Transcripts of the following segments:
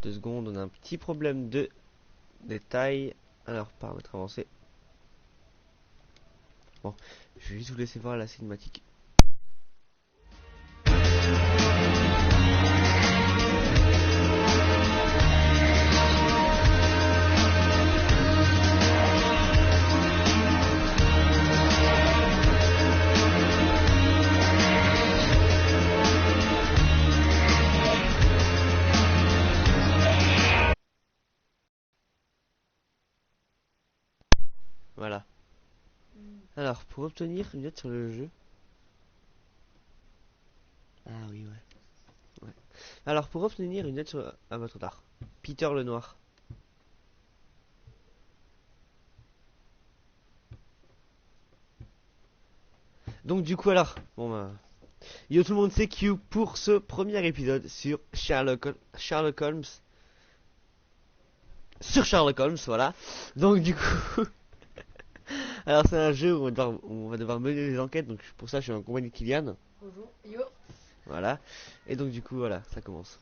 2 secondes, on a un petit problème de détail. Alors, paramètres avancés. Bon, je vais juste vous laisser voir la cinématique. Voilà. Alors, pour obtenir une note sur le jeu. Ah oui, ouais. Alors, pour obtenir une note sur... Ah bah trop tard. Peter le Noir. Donc du coup alors, bon bah... Yo tout le monde, c'est Q pour ce premier épisode sur Sherlock Holmes. Sur Sherlock Holmes, voilà. Donc du coup... Alors c'est un jeu où on va devoir mener des enquêtes, donc pour ça je suis en compagnie de Kylian. Bonjour, yo. Voilà. Et donc du coup voilà, ça commence.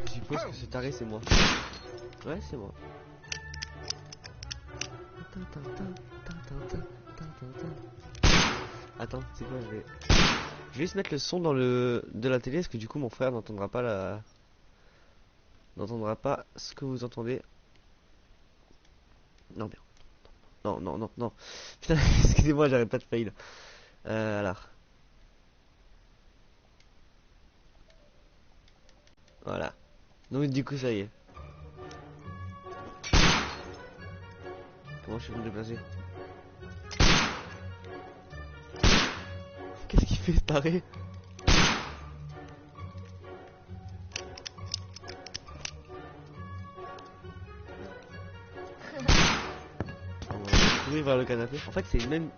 Je suppose que ce taré c'est moi. Ouais, c'est moi. Attends, c'est quoi, je vais juste mettre le son dans de la télé, parce que du coup mon frère n'entendra pas ce que vous entendez. Non, bien. Non, non, non, non. Putain, excusez-moi, j'arrête pas de fail. Alors. Voilà. Donc du coup ça y est. Comment je vais me déplacer? Qu'est-ce qu'il fait ce taré? On va courir vers le canapé. En fait c'est le même...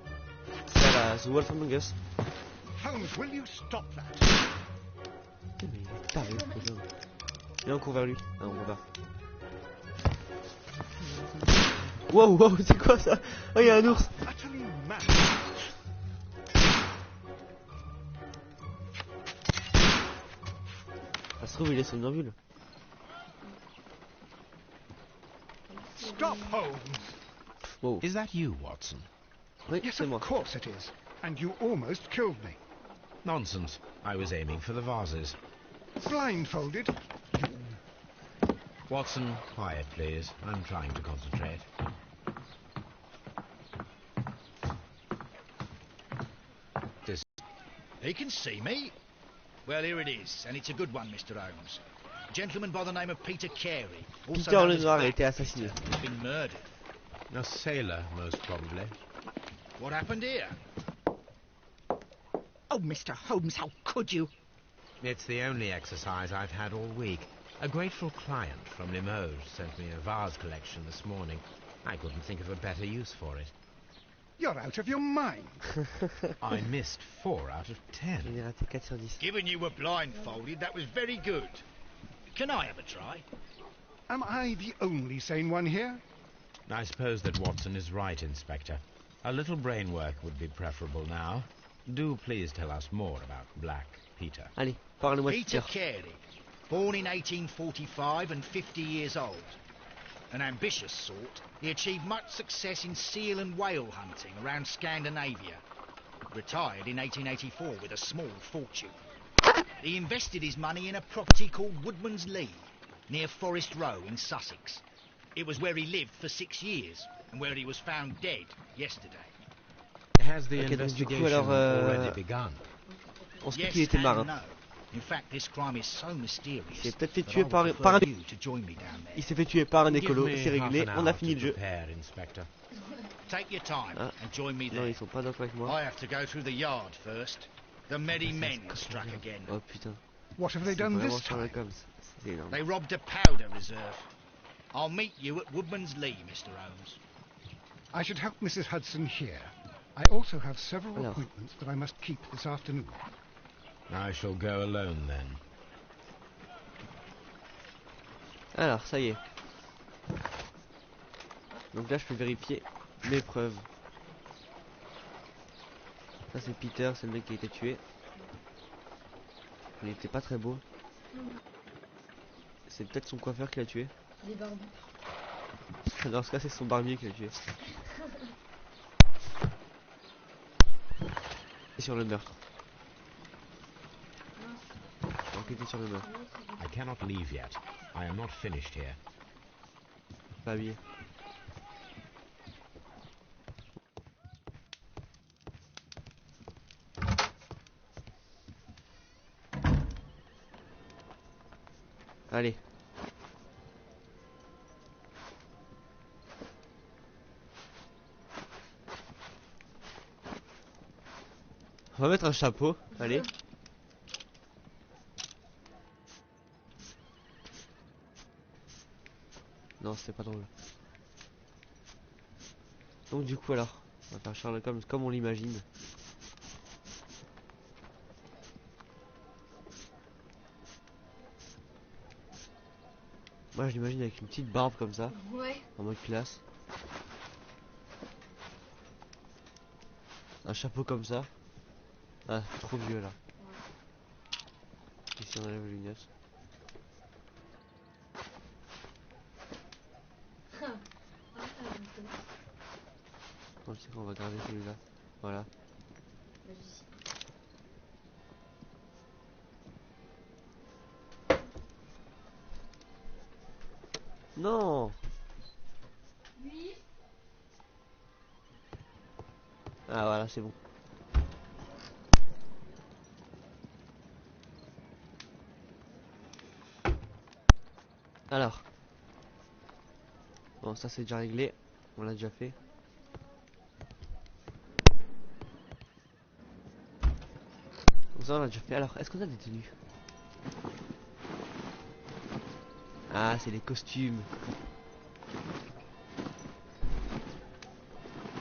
C'est à la The Wolf Among Us. Holmes, will you stop that? Putain, mais il est taré ce bonhomme. Et on court vers lui. Ah, on va pas. Wow, wow, c'est quoi ça? Oh, il y a un ours. Utterly mad. Ça se trouve, il est somnambule. Stop, Holmes. Wow. Is that you, Watson? Oui, Yes, c'est of moi. course it is. And you almost killed me. Nonsense. I was aiming for the vases. Blindfolded. Watson, quiet, please. I'm trying to concentrate. This... He can see me. Well, here it is, and it's a good one, Mr. Holmes. A gentleman by the name of Peter Carey, also Peter known le as Noir a Black été assassiné. Peter, has been murdered. A sailor, most probably. What happened here? Oh, Mr. Holmes, how could you? It's the only exercise I've had all week. A grateful client from Limoges sent me a vase collection this morning. I couldn't think of a better use for it. You're out of your mind. I missed 4 out of 10. J'en ai raté 4 sur 10. Given you were blindfolded, that was very good. Can I have a try? Am I the only sane one here? I suppose that Watson is right, Inspector. A little brain work would be preferable now. Do please tell us more about Black Peter. Allez, parle-moi de Peter Peter. Carey, born in 1845 and 50 years old. An ambitious sort, he achieved much success in seal and whale hunting around Scandinavia. Retired in 1884 with a small fortune. He invested his money in a property called Woodman's Lee, near Forest Row in Sussex. It was where he lived for 6 years, and where he was found dead yesterday. Has the Ok, donc du investigation coup alors already begun? on se dit Yes qu'il était and marin. no. In fact, this crime is so mysterious Il s'est peut-être fait that I tuer would par prefer un... you to join me down there. Il s'est fait tuer par un Give écolo, me c'est réglé, half an on a hour fini to le jeu. prepare, Inspector. Take your time Ah. and join me Non, there. ils sont pas d'accord avec moi. I have to go through the yard first. The merry men struck again. Oh putain, What have they c'est done vraiment this time? Sherlock Holmes. C'est énorme. They robbed a powder reserve. I'll meet you at Woodman's Lee, Mr. Holmes. I should help Mrs. Hudson here. I also have several Alors. appointments that I must keep this afternoon. I shall go alone then. Alors, ça y est. Donc là je peux vérifier mes preuves. Ça c'est Peter, c'est le mec qui a été tué. Il était pas très beau. C'est peut-être son coiffeur qui l'a tué. Des barbus. Dans ce cas c'est son barbier qui l'a tué. Et sur le meurtre. Je vais enquêter sur le meurtre. I cannot leave yet. I am not finished here. Pas habillé. Allez. On va mettre un chapeau. Allez. Non, c'était pas drôle. Donc du coup alors, on va faire Sherlock Holmes comme on l'imagine. Moi je l'imagine avec une petite barbe comme ça, Ouais. en mode classe. Un chapeau comme ça. Ah, trop vieux là. Ici on enlève les lunettes. Non, je sais qu'on va garder celui-là. Voilà. Non. Oui. Ah voilà, c'est bon. Alors. Bon, ça c'est déjà réglé. On l'a déjà fait. Donc ça on l'a déjà fait. Alors, est-ce qu'on a des tenues? Ah, c'est les costumes.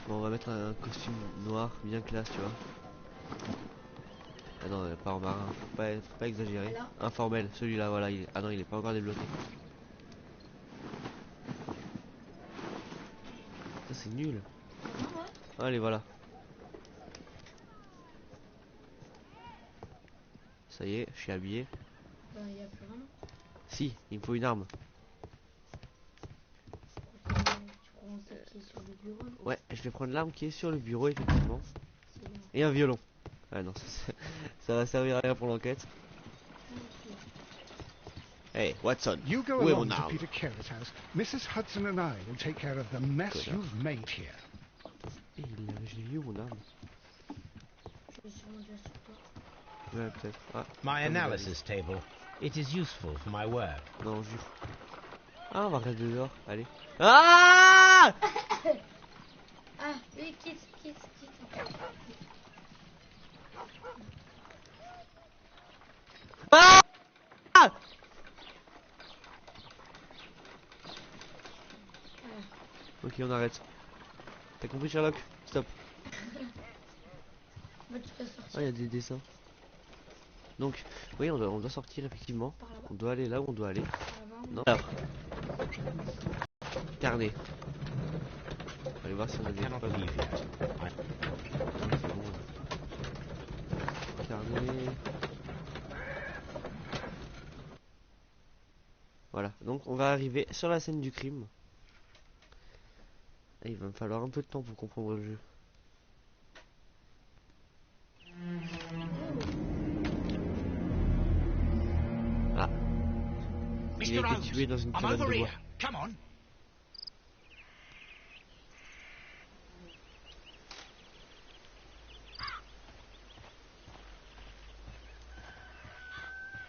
Bon, on va mettre un costume noir, bien classe, tu vois. Ah non, pas en marin, faut pas exagérer. Alors Informel, celui-là, voilà. Ah non, il est pas encore débloqué. Ça, c'est nul. Allez, voilà. Ça y est, je suis habillé. Bah, y a plus rien. Si, il me faut une arme. Tu prends celle qui est sur le bureau. Ouais, je vais prendre l'arme qui est sur le bureau, effectivement. C'est bien. Et un violon. Ah non, ça va servir à rien pour l'enquête. Hey, Watson, You go où est along mon to arme? Peter Carey's house. Mrs. Hudson and I will take care of the mess Good. you've made here. Eh, je l'ai vu où mon arme? Je suis sûrement déjà sur toi. Ouais, peut-être. Ah, My comme on l'a analysis table. It is useful for my work. dit. Non, jure. Ah, on va regarder dehors, allez. Ah! Ah, oui, quitte. Ah! Ok, on arrête. T'as compris, Sherlock? Stop. Bah, tu peux sortir Ah, il y a des dessins. Donc, oui, on doit sortir, effectivement. par là-bas. On doit aller là où on doit aller. Par là-bas. Non. Alors. Carnet. On va aller voir si on a I des cannot preuves. leave yet. I C'est bon, là. Carnet. Voilà, donc on va arriver sur la scène du crime. Et il va me falloir un peu de temps pour comprendre le jeu. Ah. Il a Mr. été Holmes, tué dans une I'm cabane over de here. bois. Come on.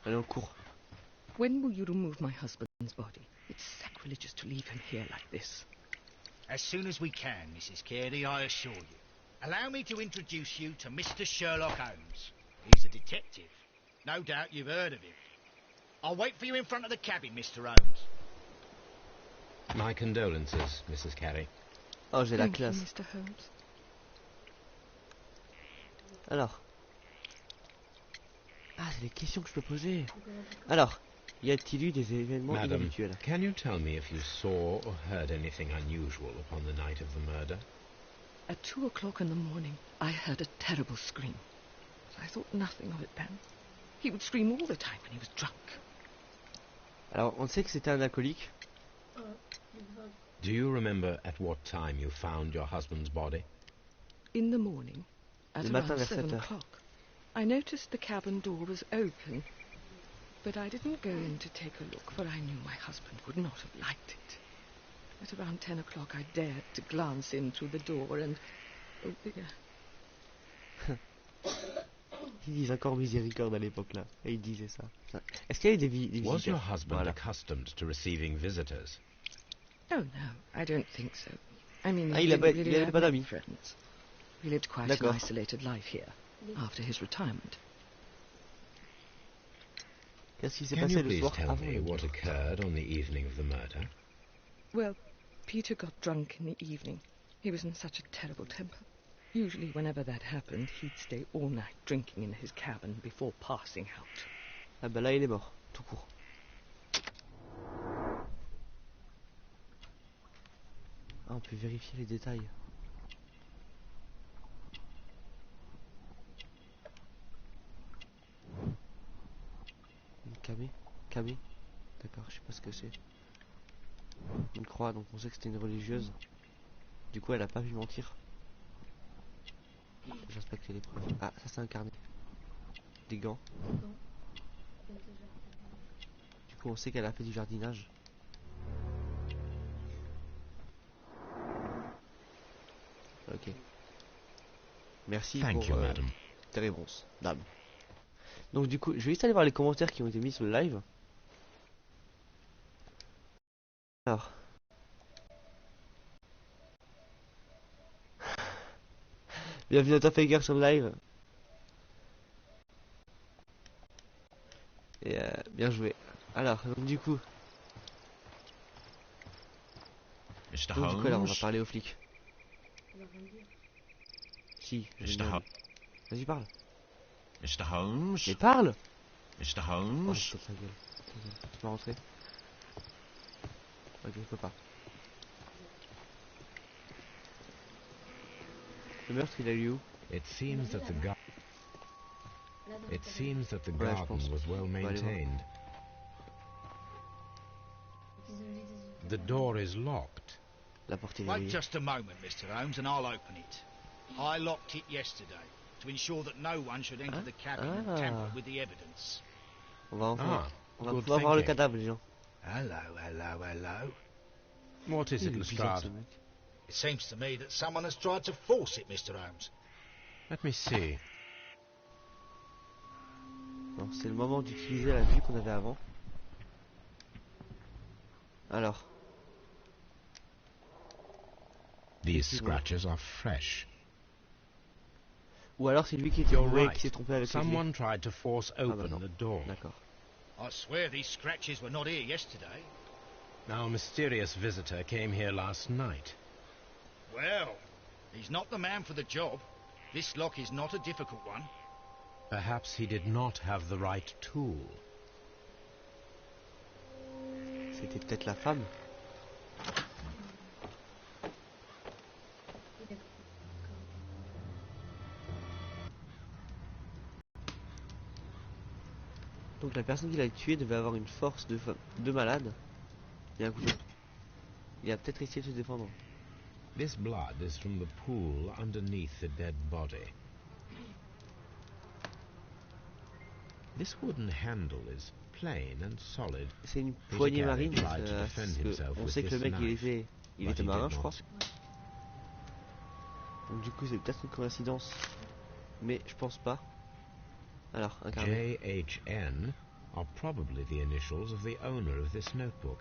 Allez, on court. When will you remove my husband's body? It's sacrilegious to leave him here like this. As soon as we can, Mrs. Carey, I assure you. Allow me to introduce you to Mr. Sherlock Holmes. He's a detective. No doubt you've heard of him. I'll wait for you in front of the cabin, Mr. Holmes. My condolences, Mrs. Carey. Oh, j'ai la Thank you, classe. Mr. Holmes. Alors. Ah, c'est les questions que je peux poser. Alors, Y a-t-il eu des événements Madam, inhabituels? can you tell me if you saw or heard anything unusual upon the night of the murder? At 2 o'clock in the morning, I heard a terrible scream. I thought nothing of it then. He would scream all the time when he was drunk. Alors, on sait que c'était un alcoolique. Do you remember at what time you found your husband's body? In the morning, at Le matin around vers 7 7 heures. o'clock, I noticed the cabin door was open. But I didn't go in to take a look, for I knew my husband would not have liked it. At around 10 o'clock, I dared to glance in through the door and... Oh dear. Ils disent encore miséricorde à l'époque là. Et ils disaient ça. Est-ce qu'il y a eu des Was your visiteurs? husband Voilà. accustomed to receiving visitors? Oh no, I don't think so. I mean, Ah, he il a didn't pas- really il avait have pas many d'amis. friends. He lived quite an D'accord. isolated life here, after his retirement. Qu'est-ce qui s'est Can passé you le please soir tell avant me le what meurtre? occurred on the evening of the murder? Well, Peter got drunk in the evening. He was in such a terrible temper. Usually whenever that happened, he'd stay all night drinking in his cabin before passing out. Ah bah là il est mort, tout court. Ah, on peut vérifier les détails. Une camée? Camée? D'accord, je sais pas ce que c'est. Une croix, donc on sait que c'était une religieuse. Du coup elle a pas pu mentir. J'ai respecté les preuves. Ah, ça c'est un carnet. Des gants. Du coup on sait qu'elle a fait du jardinage. Ok. Merci Thank pour you, madam. tes réponses, dame. Donc du coup, je vais juste aller voir les commentaires qui ont été mis sur le live. Alors. Bienvenue à toi Faker sur le live. Et bien joué. Alors, donc du coup, Mr. alors on va Holmes? parler aux flics. Si, je vais Mr. bien. Holmes? Vas-y parle. Mr. Holmes? Mais parle. Mr. Oh, Holmes? je saute ta gueule. Tu peux rentrer? Ok, je peux pas. Le meurtre, il a lieu où? It seems that the Ouais, je garden pense. was well On va aller voir. maintained. The door is locked. La porte est Wait verrouillée. just a moment, Mr. Holmes, and I'll open it. I locked it yesterday to ensure that no one should enter the cabin and tamper with the evidence. On va enfin, Ah, on va good pouvoir voir le thinking. cadavre, les gens. Hello. What is Il it, est bizarre, Lestrade? ce mec. It seems to me that someone has tried to force it, Mr. Holmes. Let me see. Non, c'est le moment d'utiliser la vue qu'on avait avant. Alors, These Effectivement. scratches are fresh. ou alors c'est lui qui était You're bourré et right. qui s'est trompé avec les clés. Someone tried to force bah open non. the door. D'accord. I swear these scratches were not here yesterday. Our mysterious visitor came here last night. Well, he's not the man for the job. This lock is not a difficult one. Perhaps he did not have the right tool. C'était peut-être la femme. Donc la personne qui l'a tué devait avoir une force de malade et un couteau. Il a peut-être essayé de se défendre. This blood is from the pool underneath the dead body. This wooden handle is plain and solid. C'est une Peter poignée Carey marine. tried to Parce defend que himself on with sait que le this mec knife, il but était he marin, did je crois. not. Donc du coup c'est peut-être une coïncidence, mais je pense pas. Alors un carnet. JHN are probably the initials of the owner of this notebook.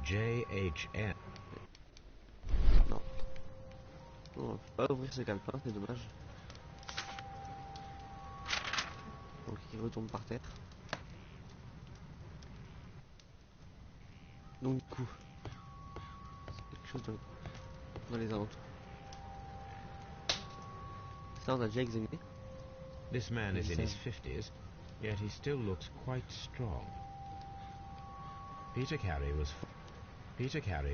JHN. Non. Non, on peut pas ouvrir ce calepin, c'est dommage. Donc il retombe par terre. Donc du coup, c'est quelque chose dans les alentours. Ça on a déjà examiné. This man is in his Exact. 50s, yet he still looks quite strong. Peter Carey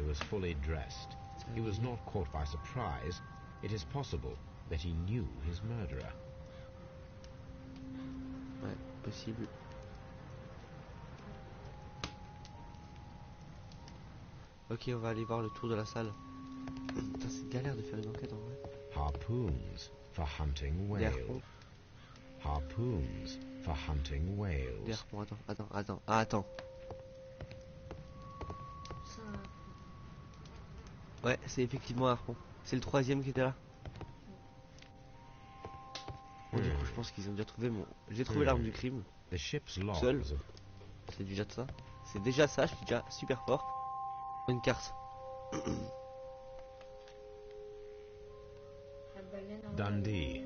was fully dressed. He was not caught by surprise. It is possible that he knew his murderer. Ouais, possible. Ok, on va aller voir le tour de la salle. Putain, c'est galère de faire une enquête en vrai. Harpoons for hunting Des whale. harpons. Harpoons for hunting Des whales. harpons, attends. Ça, Ouais, c'est effectivement un harpon. C'est le troisième qui était là. Bon, du coup, je pense qu'ils ont déjà trouvé mon... J'ai trouvé l'arme du crime. The ship's logs Seul. of C'est déjà de ça. C'est déjà ça, je suis déjà super fort. Une carte. la baleine en Dundee.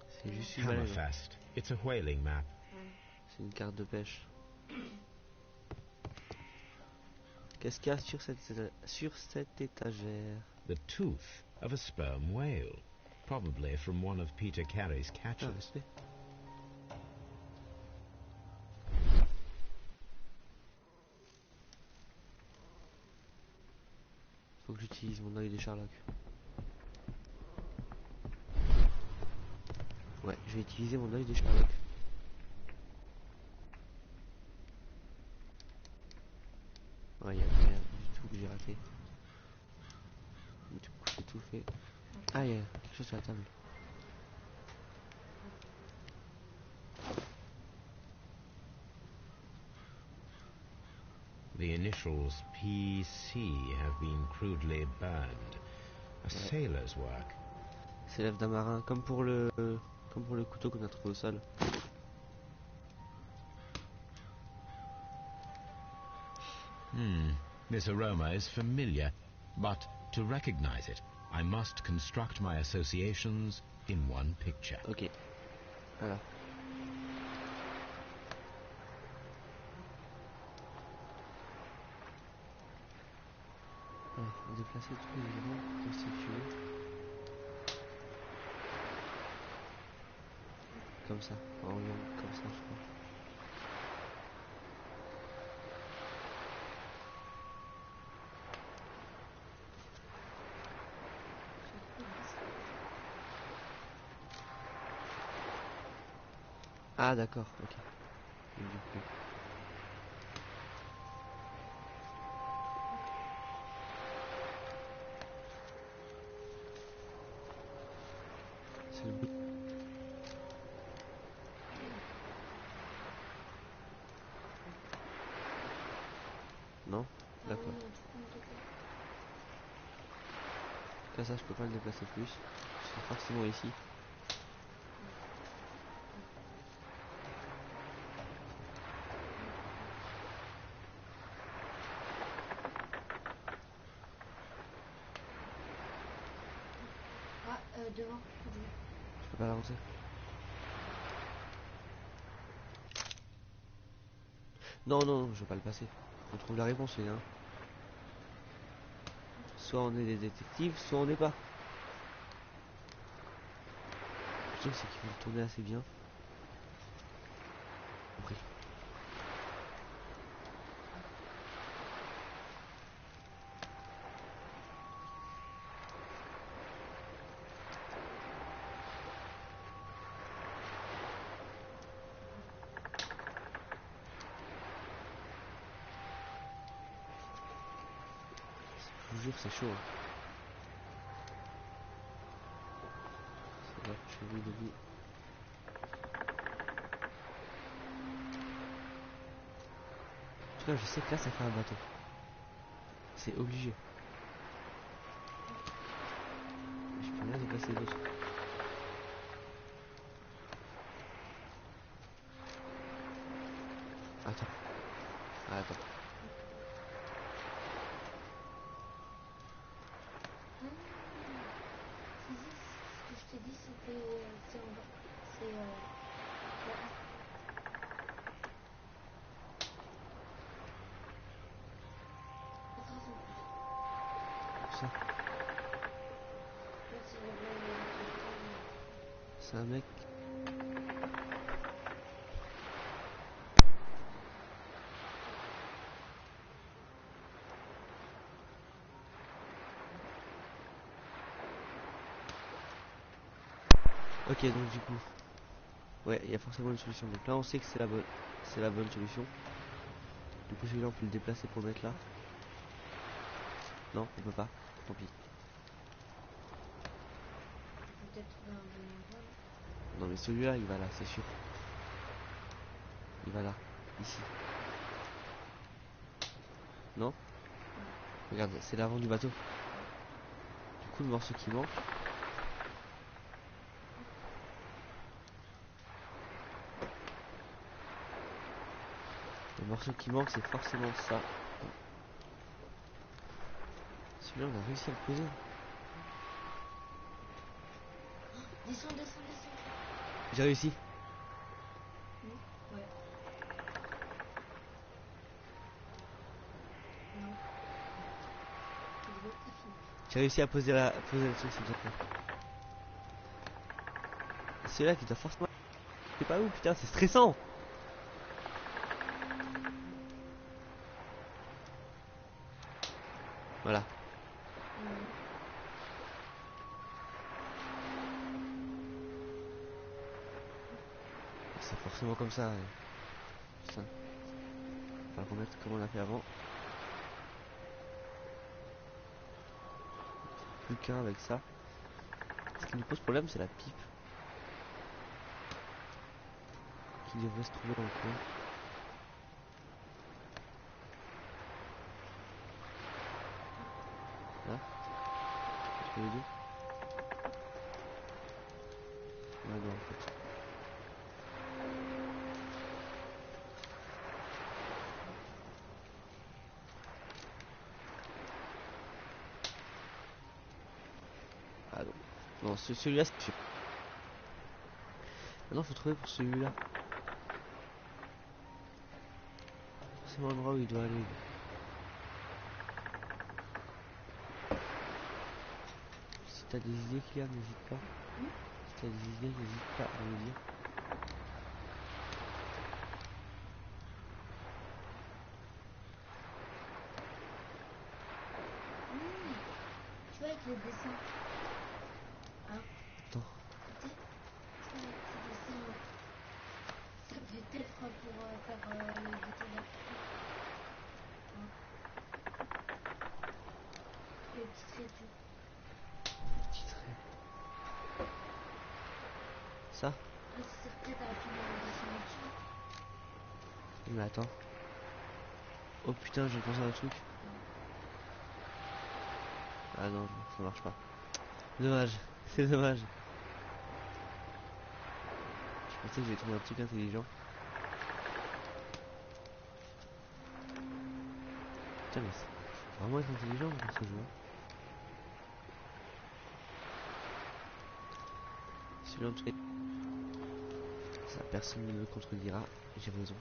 C'est juste une baleine. Hammerfest. It's a whaling map. C'est une carte de pêche. Qu'est-ce qu'il y a sur cette étagère? The tooth of a sperm whale. Probably from one of Peter Carey's Ah, catches. respect. Faut que j'utilise mon œil de Sherlock. Ouais, je vais utiliser mon œil de Sherlock. Ouais, il y a rien du tout que j'ai raté. Du coup, j'ai tout fait. Ah, il y a quelque chose sur la table. The initials PC have been crudely burned. A sailor's work. C'est l'œuvre d'un marin, comme pour le couteau qu'on a trouvé au sol. This aroma is familiar, but to recognize it, I must construct my associations in one picture. Ok. Voilà. Alors, on va déplacer tous les éléments constitués. Comme ça, en long, comme ça, je crois. Ah d'accord, ok. Et du coup, c'est le bout. Non? D'accord. Comme ça, je peux pas le déplacer plus. C'est forcément ici. Ah, devant. Je peux pas l'avancer. Non, non, je vais pas le passer. On trouve la réponse, les gars. Soit on est des détectives, soit on n'est pas. Le truc, c'est qu'il faut le tourner assez bien. Compris. Je vous jure, c'est chaud. Hein. C'est là que j'ai vu le début. En tout cas, je sais que là, ça fait un bateau. C'est obligé. Je peux rien déplacer d'autre. Attends. Ah, attends. Ce que je t'ai dit, c'est en bas. C'est là-bas. Ça. C'est un mec. Ok, donc du coup, ouais, il y a forcément une solution. Donc là, on sait que c'est la bonne solution. Du coup, celui-là, on peut le déplacer pour le mettre là. Non, on peut pas. Tant pis. Peut-être trouver un bon endroit. Non, mais celui-là, il va là, c'est sûr. Il va là, ici. Non? Regarde, c'est l'avant du bateau. Du coup, le morceau qui manque. Le morceau qui manque, c'est forcément ça. Celui-là, on a réussi à le poser. Descends, descends, descends. J'ai réussi. Ouais. Non. C'est fini. J'ai réussi à poser le truc, c'est déjà fait. Celui-là qui doit forcément... C'est pas où, putain, c'est stressant. Voilà. C'est forcément comme ça. Ça. On va remettre comme on l'a fait avant. Plus qu'un avec ça. Ce qui nous pose problème, c'est la pipe. Qui devrait se trouver dans le coin. Là. Entre les deux. Ah non, en fait. Ah non. Non, celui-là, c'est... Maintenant, faut trouver pour celui-là. C'est l'endroit où il doit aller. Si t'as des idées, Claire, n'hésite pas. Si t'as des idées, n'hésite pas à me le dire. Tu vois, avec les dessins. Hein? Attends. Peut-être. Tu vois, avec ces dessins. Ça peut être pour faire les découvertes. Hein? Les petits traits et tout. Petit trait. Ça? Là, ça sert peut-être à finir le dessin dessus. Mais attends. Oh putain, j'ai pensé à un truc. Ah non, ça marche pas. Dommage, c'est dommage. Je pensais que j'allais trouver un truc intelligent. Putain, mais c'est vraiment être intelligent dans ce jeu. Celui-là, en tout cas, ça personne ne me contredira. J'ai raison.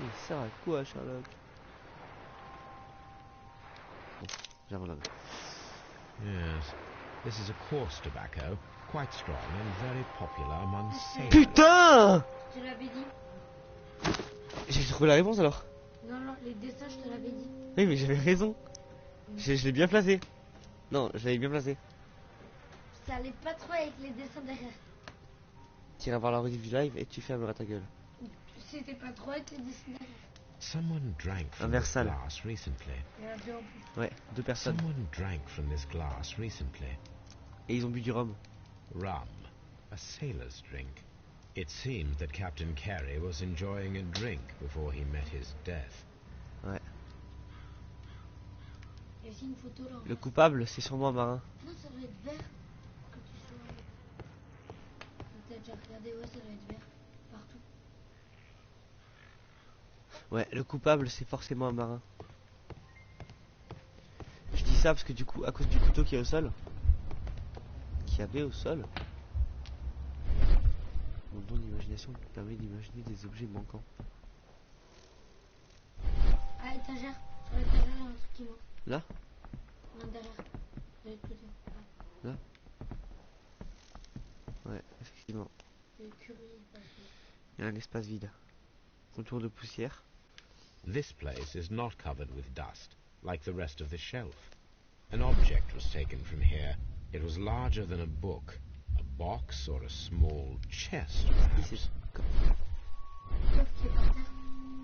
Il sert à quoi, Sherlock? Bon, j'abandonne. Yes. This is a coarse tobacco, quite strong and very popular among sailors. Putain! Je l'avais dit. J'ai trouvé la réponse alors. Non, non, les dessins, je te l'avais dit. Oui, mais j'avais raison. Je l'ai bien placé. Non, je l'avais bien placé. Ça allait pas trop avec les dessins derrière. Tu iras voir la rediff du live et tu fermeras ta gueule. C'était pas trop avec les dessins derrière. Someone drank from verre this sale. glass recently. Il y en a deux en plus. Ouais, 2 personnes. Someone drank from this glass recently. Et ils ont bu du rhum. Rum, a sailor's drink. It seemed that Captain Carey was enjoying a drink before he met his death. Ouais. Il y a aussi une photo là. Le coupable, c'est sûrement un marin. Non, ça doit être vert. Que tu sois. T'as déjà regardé, ouais, ça doit être vert. Partout. Ouais, le coupable, c'est forcément un marin. Je dis ça parce que du coup, à cause du couteau qui est au sol, qui avait au sol, mon don d'imagination permet d'imaginer des objets manquants. Ah, étagère. Sur l'étagère, il y a un truc qui manque. Là? Non, derrière. De l'autre côté. Là? Ouais, effectivement. Le curry, pas Il y a un espace vide. Autour de poussière. This place is not covered with dust, like the rest of the shelf. An object was taken from here. It was larger than a book, a box or a small chest, Ici, perhaps. Coffre qui est par terre.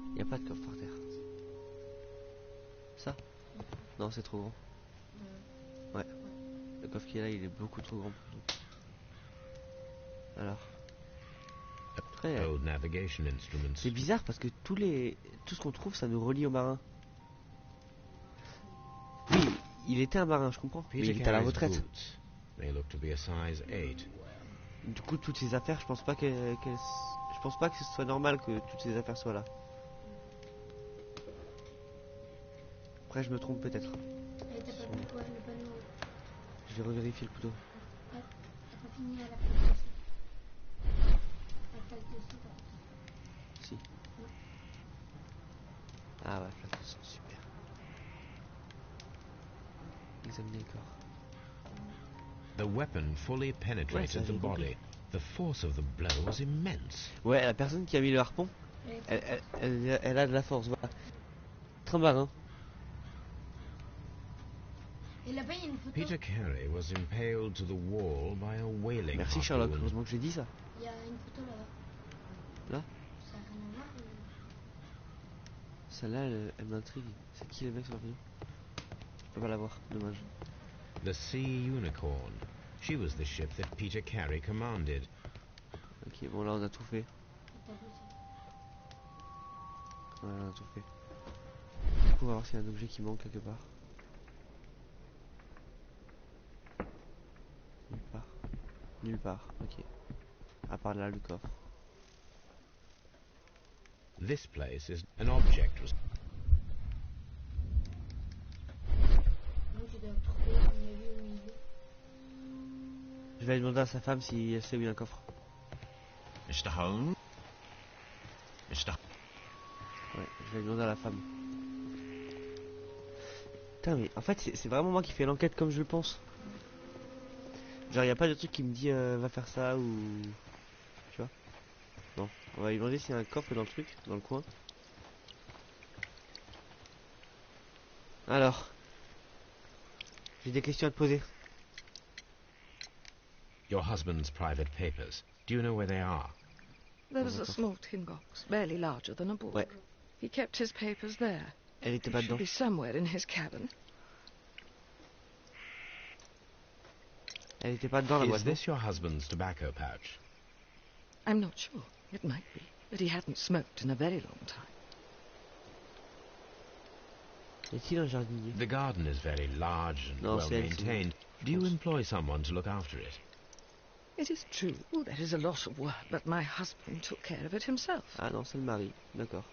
il n'y a pas de coffre par terre. Ça? Non, c'est trop grand. Ouais. Le coffre qui est là, il est beaucoup trop grand pour nous. Alors. Après, Old navigation instruments. c'est bizarre parce que tout ce qu'on trouve, ça nous relie aux marins. Oui, il était un marin, je comprends. Mais Peter il est à la Carey's retraite. boots. They look to be a size 8. Du coup, toutes ces affaires, je pense pas je pense pas que ce soit normal que toutes ces affaires soient là. Après, je me trompe peut-être. Et t'as pas vu quoi, le panneau? Je vais revérifier le couteau. T'as pas fini à la place dessus. La place dessus, par contre. Si. Ah ouais, place de sang, super. Examiner le corps. The weapon fully penetrated j'ai the compris. body. The force of the blow was immense. Ouais, la personne qui a mis le harpon, Et elle a de la force, voilà. C'est un marin. Et là-bas, il y a une photo. Peter Carey was impaled to the wall by a whaling Merci Sherlock, harpoon. heureusement que j'ai dit ça. Il y a une photo là-bas. Là Ça n'a rien à voir. Celle-là, elle m'intrigue. C'est qui le mec sur la vidéo? Je peux pas la voir, dommage. The Sea Unicorn. She was the ship that Peter Carey commanded. Ok, bon là on a tout fait. T'as vu ça? Ouais, on a tout fait. Du coup, on va voir s'il y a un objet qui manque quelque part. Nulle part. Nulle part, ok. À part là, le coffre. This place is an object was Donc tu dois trouver un milieu au milieu. Je vais demander à sa femme si elle sait où il y a un coffre. Mr. Holmes? Mr. Ouais, je vais demander à la femme. Putain, mais en fait, c'est vraiment moi qui fais l'enquête comme je le pense. Genre, y a pas de truc qui me dit va faire ça ou. Tu vois? Bon, on va lui demander s'il y a un coffre dans le truc, dans le coin. Alors, j'ai des questions à te poser. your husband's private papers. Do you know where they are? There was a small tin box, barely larger than a book. Ouais, He kept his papers there. elle était They pas should dedans. be somewhere in his cabin. Elle était pas dedans la Is boîte. non? this your husband's tobacco pouch? I'm not sure. It might be. But he hadn't smoked in a very long time. Est-il un jardinier? The garden is very large and No, well c'est elle, maintained. je Do you pense. employ someone to look after it? It is true. There is a lot of work, but my husband took care of it himself. Ah non, c'est le mari. D'accord.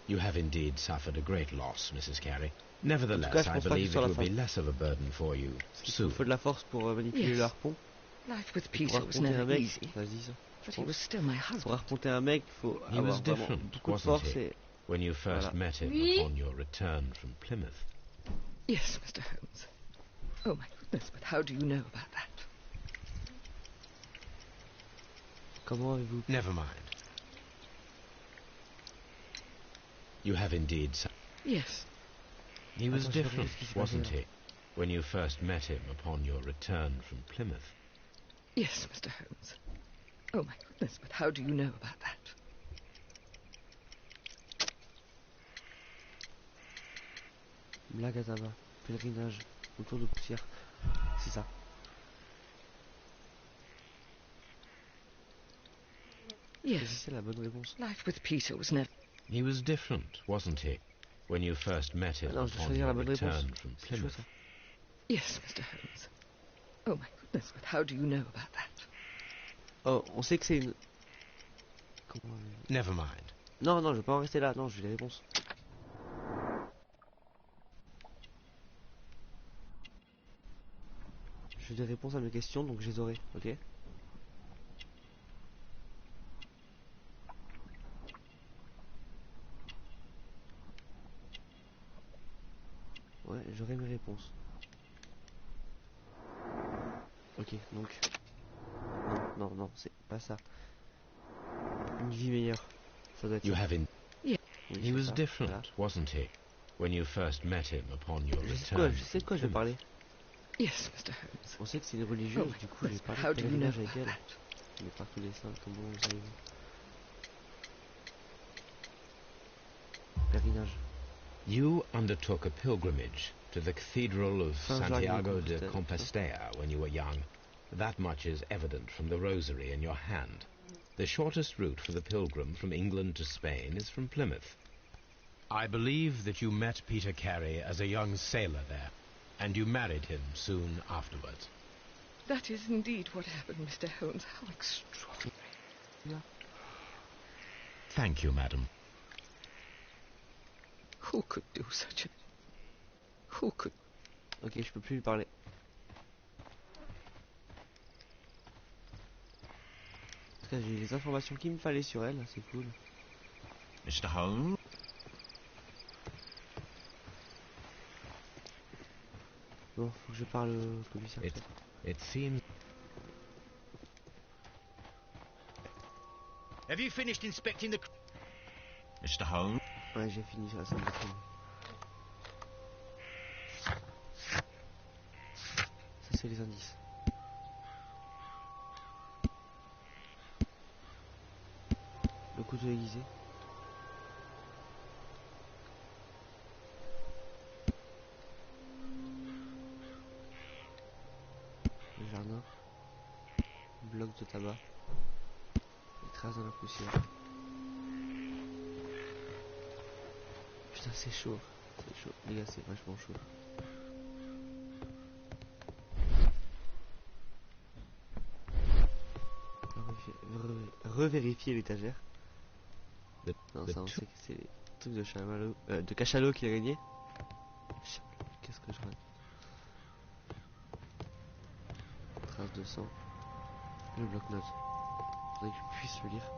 You have indeed suffered a great loss, Mrs. Carey. Nevertheless, En tout cas, je I pense pas que believe ce soit it la will be fin. less of a burden for you Parce qu'il soon. faut de la force pour manipuler Yes. le harpon. Life with Pour Peter was harponter un never mec, easy, ça se dit ça. but he was still my Pour husband. harponter un mec, il faut He avoir was vraiment different, beaucoup de wasn't force he? et... When you first Voilà. met him Oui. upon your return from Plymouth. Yes, Mr. Holmes. Oh, my goodness, but how do you know about that? Comment avez-vous... Never mind. You have indeed Yes. He was Attends, j'ai pas different, compris ce qui s'est wasn't passé, he? When you first met him upon your return from Plymouth. Yes, Mr. Holmes. Oh, my goodness, but how do you know about that? Blague à tabac, pèlerinage, autour de poussière. C'est ça. Est-ce que Yes. c'est la bonne réponse? Life with Peter was never... He was different, wasn't he? When you first met him Ah non, je dois upon choisir la your bonne réponse. return from C'est chaud Plymouth. ça. Yes, Mr. Holmes. Oh, my goodness, but how do you know about that? Oh, on sait que c'est une... Comment... Never mind. Non, non, je vais pas en rester là. Non, je veux les réponses. Je veux des réponses à mes questions, donc je les aurai, ok? Ouais, j'aurai mes réponses. Ok, donc... Non. Non, non, c'est pas ça. Une vie meilleure. Ça doit être You ça. have in... Oui, He c'est was ça. different, Voilà. wasn't he? When you first met him upon your Je sais de quoi, return. je sais de quoi je vais from parler. Yes, Mr. Holmes. On sait que c'est une religieuse, Oh, du coup j'ai parlé how de do you know pèlerinage avec elle. that? Mais par tous les saints, comment vous savez-vous? Pèlerinage. You undertook a pilgrimage to the Cathedral of Saint-Jacques de Santiago de Compostela. Compostela when you were young. That much is evident from the rosary in your hand. The shortest route for the pilgrim from England to Spain is from Plymouth. I believe that you met Peter Carey as a young sailor there, and you married him soon afterwards. That is indeed what happened, Mr. Holmes. How extraordinary. Thank you, madam. Who could do such a... Who could... Ok, je peux plus lui parler. En tout cas, j'ai les informations qu'il me fallait sur elle, c'est cool. Mr. Holmes? Bon, faut que je parle au commissaire. It seems... Have you finished inspecting the... Mr. Holmes? Ouais, j'ai fini sur la salle de crime. Ça, c'est les indices. Le couteau aiguisé. Le jardin. Bloc de tabac. Les traces dans la poussière. Putain, c'est chaud. C'est chaud. Les gars, c'est vachement chaud. Revérifier l'étagère. Non, ça on sait que c'est les trucs de chamallow, de cachalot qu'il a gagné. Qu'est-ce que je rate? Trace de sang. Le bloc-notes. Faudrait que je puisse le lire.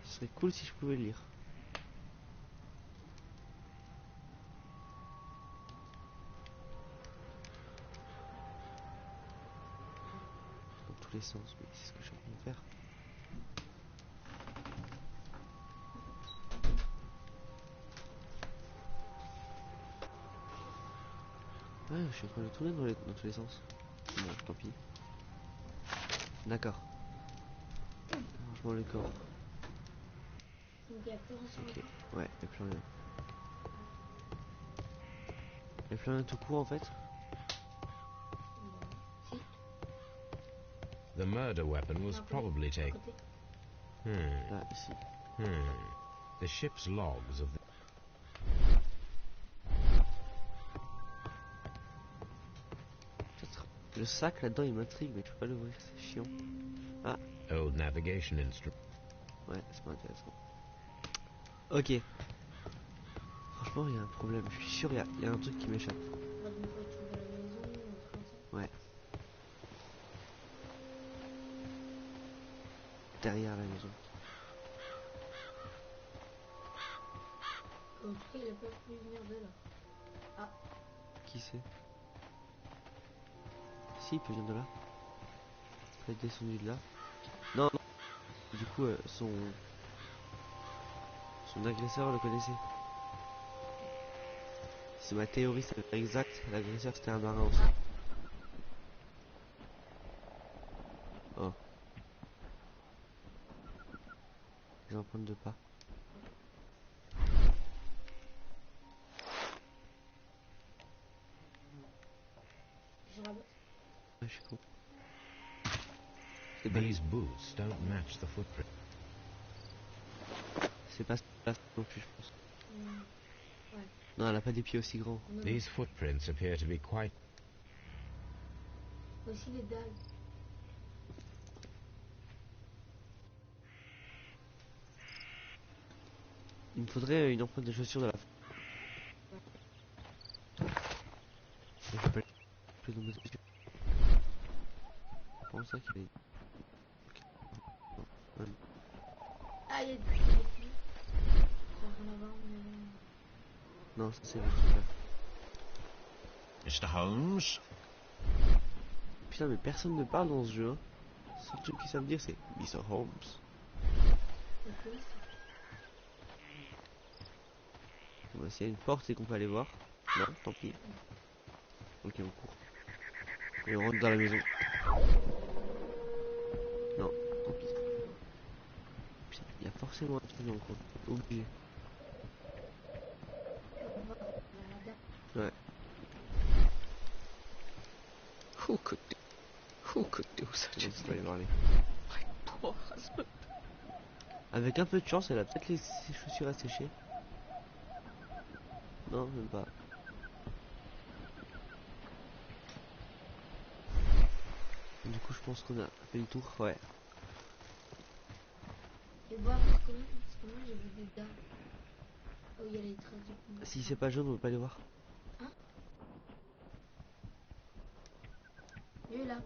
Ce serait cool si je pouvais le lire. Dans tous les sens, mais c'est ce que je suis en train de faire. Ouais, je suis en train de tourner dans tous les sens. Bon, tant pis. D'accord. Franchement, le corps. Donc il y a plus rien sur le Ok. corps. Ouais, il n'y a plus rien. Il n'y a plus rien tout court en fait. Si. The murder weapon was Non, probably à taken... côté. Là, ici. The ship's logs of the... Peut-être le sac là-dedans il m'intrigue, mais je peux pas l'ouvrir, c'est chiant. Ah, old navigation instrument. ouais, c'est pas intéressant. Ok. Franchement, il y a un problème. Je suis sûr, il y a un truc qui m'échappe. Bah, donc faut trouver la maison ou un truc comme ça. Ouais. Derrière la maison. En tout cas, il a pas pu venir de là. Ah, Qui c'est? Si, il peut venir de là. Il peut être descendu de là. Non, non. Du coup, son agresseur le connaissait. C'est ma théorie, c'est exact. L'agresseur c'était un marin aussi. Oh. Les empreintes de pas. je rabote. Ouais, je suis con. C'est pas, These boots don't match the footprint. c'est pas ça non plus, je pense. Ouais. Non, elle a pas des pieds aussi grands. Non, These footprints appear to be quite... aussi les dalles. Il me faudrait une empreinte de chaussure de la. Je vais pas plus dans mes yeux. Comment ça qu'il est. Ah, il y a des filles. Ça n'a rien à voir, mais... Non, ça c'est le truc là. Mr. Holmes? Putain, mais personne ne parle dans ce jeu. Hein. Le seul truc qu'ils savent dire c'est Mr. Holmes. La police. Bon, bah, s'il y a une porte, c'est qu'on peut aller voir. Non, tant pis. Ok, on court. Et on rentre dans la maison. Non, tant pis. Putain, il y a forcément un truc dans le coin. Obligé. On va voir la radar. Ouais. Who could do such C'est a bon, ça va y thing? parler. My poor husband. Avec un peu de chance, elle a peut-être laissé ses chaussures à sécher. Non, même pas. Du coup, je pense qu'on a fait le tour. Ouais. Je vais voir parce que moi j'ai vu des gars. Oh, il y a les traces de combat. Si c'est pas jaune, on peut pas les voir. Hein? Lui là.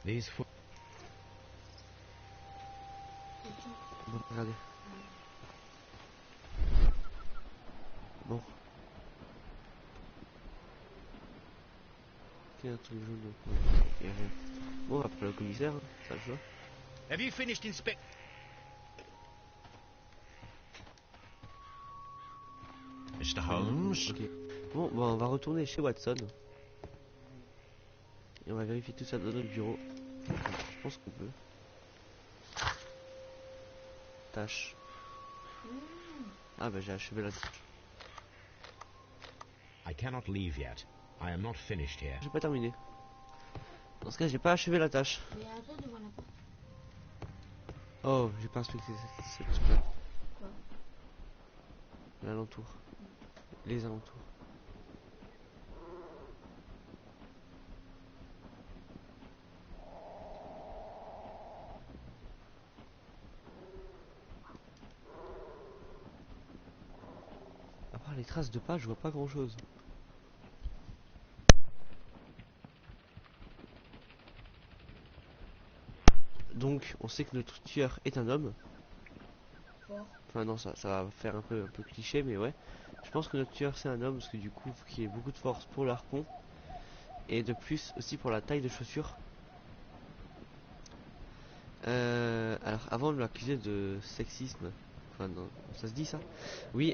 These foot. On va regarder. Bon. Quel est un truc jaune donc il y a rien. Bon, on va appeler le commissaire, hein. Ça le choix. Have you finished inspect? Mr. Holmes? Ok. Bon, bah, on va retourner chez Watson. Et on va vérifier tout ça dans notre bureau. Je pense qu'on peut. Tâche. Ah bah j'ai achevé la tâche. I cannot leave yet. I am not finished here. J'ai pas terminé. Dans ce cas, j'ai pas achevé la tâche. Mais il y a un truc devant la porte. Oh, j'ai pas inspecté cette truc-là. Quoi? L'alentour. Les alentours. À part les traces de pas, je vois pas grand chose. Donc, on sait que notre tueur est un homme. Fort. Enfin non, ça va faire un peu cliché, mais ouais. Je pense que notre tueur c'est un homme, parce que du coup, il faut qu'il ait beaucoup de force pour le harpon. Et de plus, aussi pour la taille de chaussures. Alors, avant de l'accuser de sexisme, enfin non, ça se dit ça? Oui,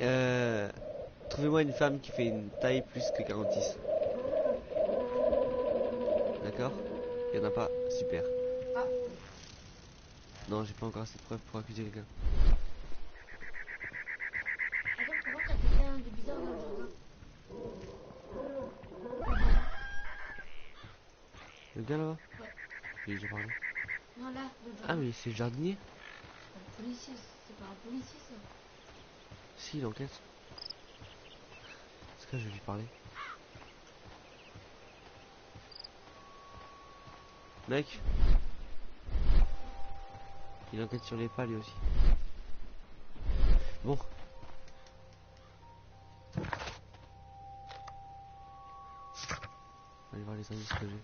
trouvez-moi une femme qui fait une taille plus que 46. D'accord? Il y en a pas? Super. Ah, Non, j'ai pas encore assez de preuves pour accuser quelqu'un. attends, pourquoi t'as quelqu'un de bizarre dans le jardin? Le gars là-bas? Ouais. J'ai déjà parlé. Non, là, le Ah, jardin. mais c'est le jardinier? Un policier, c'est pas un policier ça. Si, il enquête. Est-ce que je vais lui parler? Mec, il enquête sur les pas lui aussi. Bon. On va aller voir les indices que j'ai.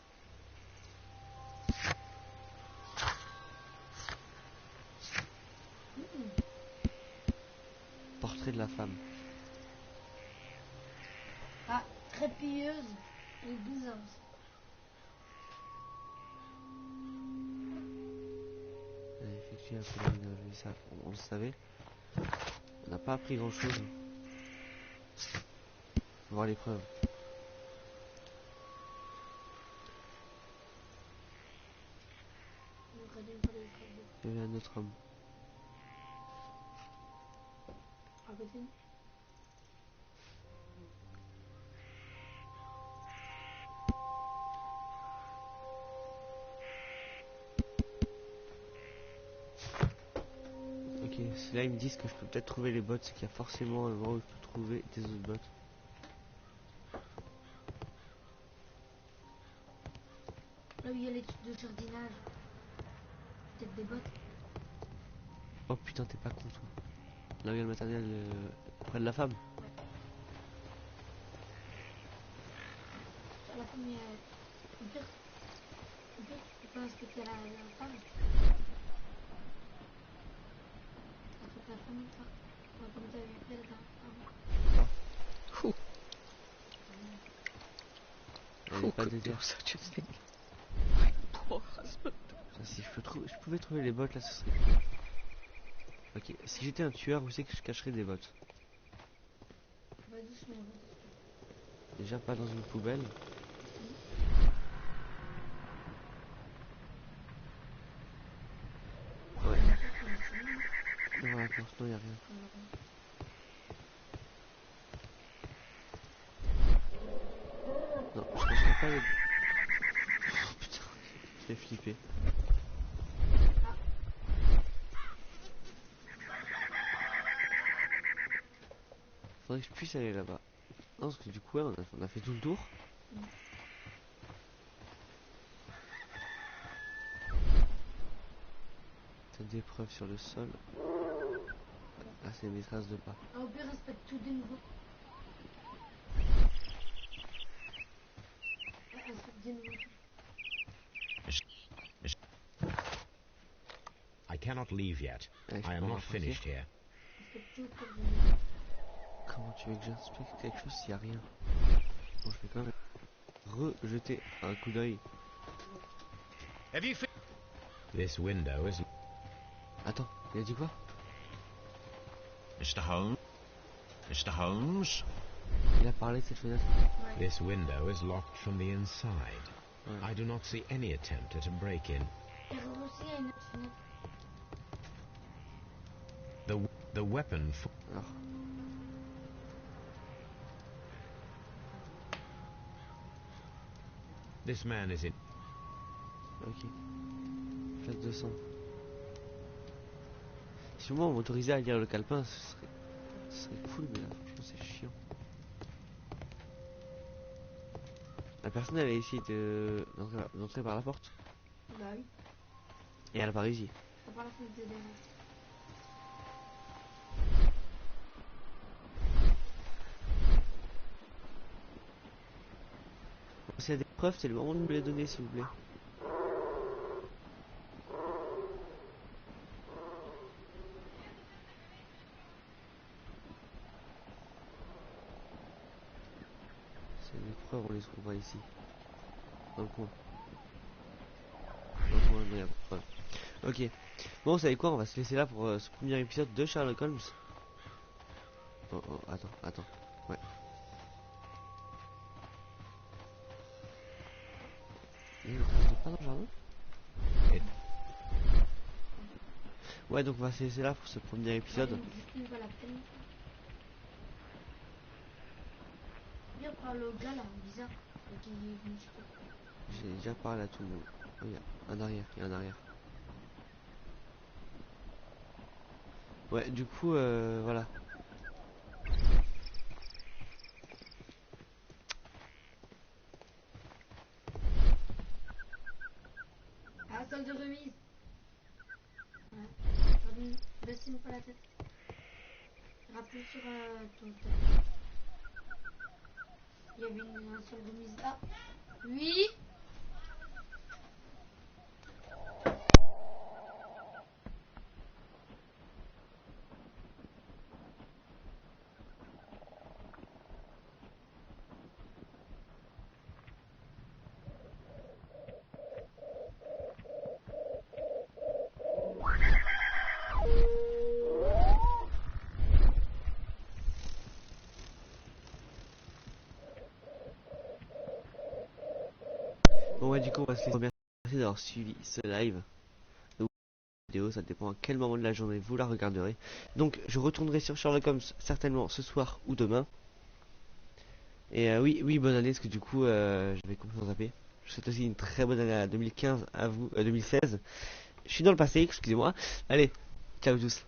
Portrait de la femme. Ah, très pieuse et bizarre aussi. Elle a effectué un peu de ménage, ça, on le savait. On n'a pas appris grand chose. Faut voir les preuves. Regardez une fois les traces de... Il y avait un autre homme. À côté. Ok, c'est là ils me disent que je peux peut-être trouver les bottes, c'est qu'il y a forcément un endroit où je peux trouver des autres bottes. Là où il y a les trucs de jardinage. Peut-être des bottes. Oh putain, t'es pas con toi. Là où il y a le matériel près de la femme. À la fin, mais au pire, tu peux pas inspecter la femme. Ça fait que la femme part. comme t'avais fait la dernière fois. Who, Il y who a pas de could do désert. such a thing? My poor husband. Putain, si je pouvais trouver les bottes là, ce serait cool. Ok, si j'étais un tueur, où c'est que je cacherais des bottes? Va doucement, va doucement. Déjà pas dans une poubelle. Ouais. Non, la porte, non, y a rien. Non, je cacherai pas les... Oh, putain, j'ai flippé. Faudrait que je puisse aller là-bas. Non, parce que du coup, ouais, on a fait tout le tour. T'as des preuves sur le sol. Ah, c'est des traces de pas. Ah, au pire, respecte tout de nouveau. Respecte de nouveau. I cannot leave yet. Ouais, je I am peux not repartir. finished here. Respecte tout pour de nouveau. Comment tu veux que j'inspecte quelque chose s'il y a rien? Bon, je vais quand même rejeter un coup d'œil. Have you This window is... Attends, il a dit quoi? Mr. Holmes? Mr. Holmes? Il a parlé de cette fenêtre. Ouais. This window is locked from the inside. Ouais. I do not see any attempt at a break-in. Et aussi, il y a une autre fenêtre. The weapon... Alors, This man is in... ok. Flaque de sang. Si au moins on m'autorisait à lire le calepin, ce serait cool, mais là, franchement, c'est chiant. La personne, elle a essayé d'entrer par la porte. Bah oui, Et elle a pas réussi. t'as pas la fenêtre de derrière. S'il y a des preuves, c'est le moment de me les donner, s'il vous plaît. C'est des preuves, on les trouvera ici. Dans le coin. Dans le coin, il y a pas de preuves. Ok. Bon, vous savez quoi, on va se laisser là pour ce premier épisode de Sherlock Holmes. Oh, oh, attends. Ouais. Il y a une trace de pas dans le jardin? Ouais, donc on va se laisser là pour ce premier épisode. Juste pas la peine. Bien parle au gars là, bizarre. Qui est venu, je sais pas. J'ai déjà parlé à tout le monde. Oh, il y a un arrière, Ouais, du coup, voilà. À la salle de remise. Ouais. Baisse-moi pas la tête. Rappuie sur ton téléphone. Il y avait une salle de remise là. Oui. Bon, ouais, du coup, on va se laisser. Merci d'avoir suivi ce live. Vidéo, ça dépend à quel moment de la journée vous la regarderez. Donc je retournerai sur Sherlock Holmes certainement ce soir ou demain. Et oui, bonne année, parce que du coup je vais complètement zapper. Je vous souhaite aussi une très bonne année à 2015 à vous, 2016. Je suis dans le passé, excusez-moi. Allez, ciao tous.